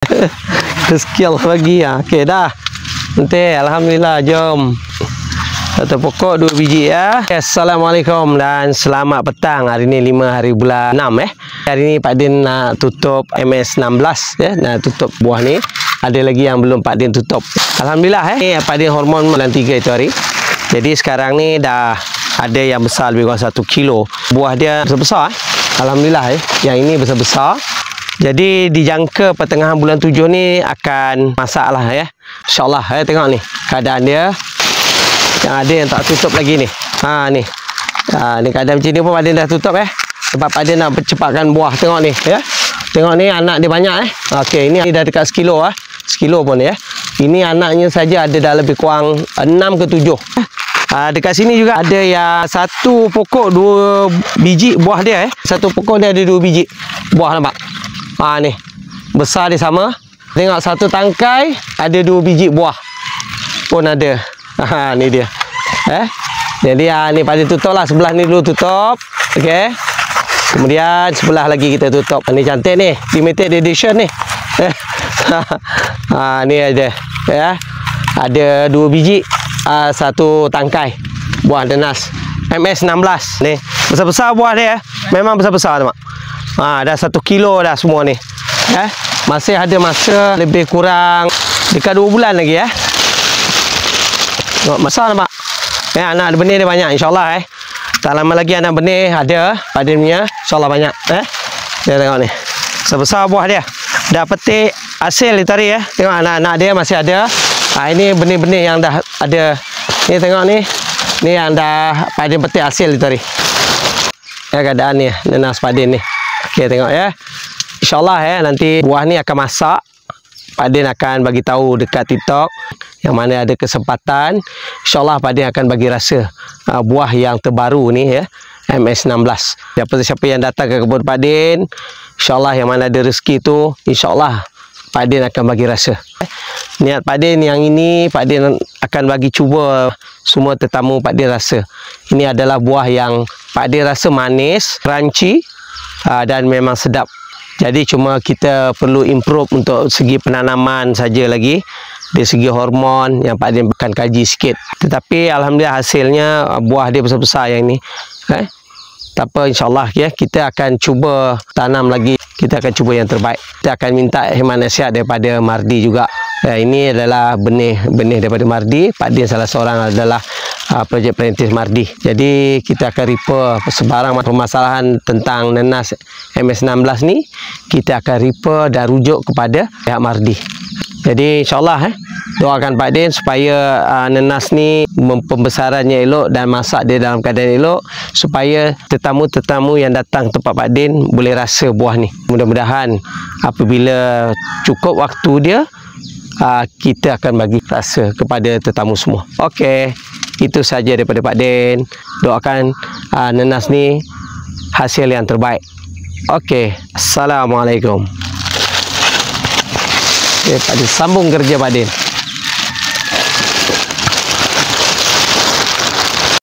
Rezeki Allah bagi ya. Okey dah. Nanti alhamdulillah jom. Satu pokok 2 biji ya. Assalamualaikum dan selamat petang. Hari ni 5 hari bulan 6 Hari ni Pak Din nak tutup MS16 ya. Nak tutup buah ni. Ada lagi yang belum Pak Din tutup. Alhamdulillah ni Pak Din hormon bulan 3 itu hari. Jadi sekarang ni dah ada yang besar lebih kurang 1 kilo. Buah dia besar-besar Alhamdulillah Yang ini besar-besar. Jadi dijangka pertengahan bulan 7 ni akan masak lah ya. InsyaAllah tengok ni keadaan dia. Yang ada yang tak tutup lagi ni. Ni. Ni keadaan macam ni pun Pak Din dah tutup Sebab Pak Din nak percepatkan buah. Tengok ni ya. Tengok ni anak dia banyak Okey, ini dah dekat sekilo sekilo pun ya. Ini anaknya saja ada dah lebih kurang 6 ke 7. Dekat sini juga ada yang satu pokok 2 biji buah dia Satu pokok dia ada 2 biji buah, nampak? Ni. Besar dia sama. Tengok satu tangkai ada 2 biji buah pun ada. Ni dia. Jadi ni Pak Din tutup lah. Sebelah ni dulu tutup. Okey. Kemudian sebelah lagi kita tutup. Ni cantik ni. Limited edition ni. Ni ada. Ya. Ada 2 biji. Satu tangkai buah nenas MS16 ni. Besar-besar buah dia memang besar-besar mak. Dah 1 kilo dah semua ni. Masih ada masa lebih kurang dekat 2 bulan lagi besar nampak. Anak benih dia banyak insya-Allah Tak lama lagi anak benih ada Pak Din punya insya-Allah banyak Dia tengok ni. Sebesar buah dia. Dah petik hasil dia tadi Tengok anak-anak dia masih ada. Ini benih-benih yang dah ada. Ni tengok ni. Ni yang dah Pak Din petik hasil dia tadi. Keadaan ni nenas Pak Din ni. Okey tengok ya. InsyaAllah nanti buah ni akan masak. Pak Din akan bagi tahu dekat TikTok yang mana ada kesempatan. InsyaAllah Pak Din akan bagi rasa buah yang terbaru ni MS16. Siapa-siapa yang datang ke kebun Pak Din, InsyaAllah yang mana ada rezeki tu, InsyaAllah Pak Din akan bagi rasa. Niat Pak Din yang ini Pak Din akan bagi cuba semua tetamu Pak Din rasa. Ini adalah buah yang Pak Din rasa manis, crunchy dan memang sedap. Jadi cuma kita perlu improve untuk segi penanaman saja lagi. Dari segi hormon yang Pak Din akan kaji sikit. Tetapi alhamdulillah hasilnya buah dia besar-besar yang ini. Tak apa, insyaAllah kita akan cuba tanam lagi. Kita akan cuba yang terbaik. Kita akan minta khidmat nasihat daripada Mardi juga. Ini adalah benih daripada Mardi. Pak Din salah seorang adalah projek perintis Mardi. Jadi kita akan refer sebarang permasalahan tentang nenas MS16 ni. Kita akan refer dan rujuk kepada pihak Mardi. Jadi insyaAllah doakan Pak Din supaya nenas ni pembesarannya elok dan masak dia dalam keadaan elok, supaya tetamu-tetamu yang datang tempat Pak Din boleh rasa buah ni. Mudah-mudahan apabila cukup waktu dia, kita akan bagi rasa kepada tetamu semua. Okey, itu saja daripada Pak Din. Doakan nenas ni hasil yang terbaik. Okey, Assalamualaikum. Pak Din sambung kerja Pak Din.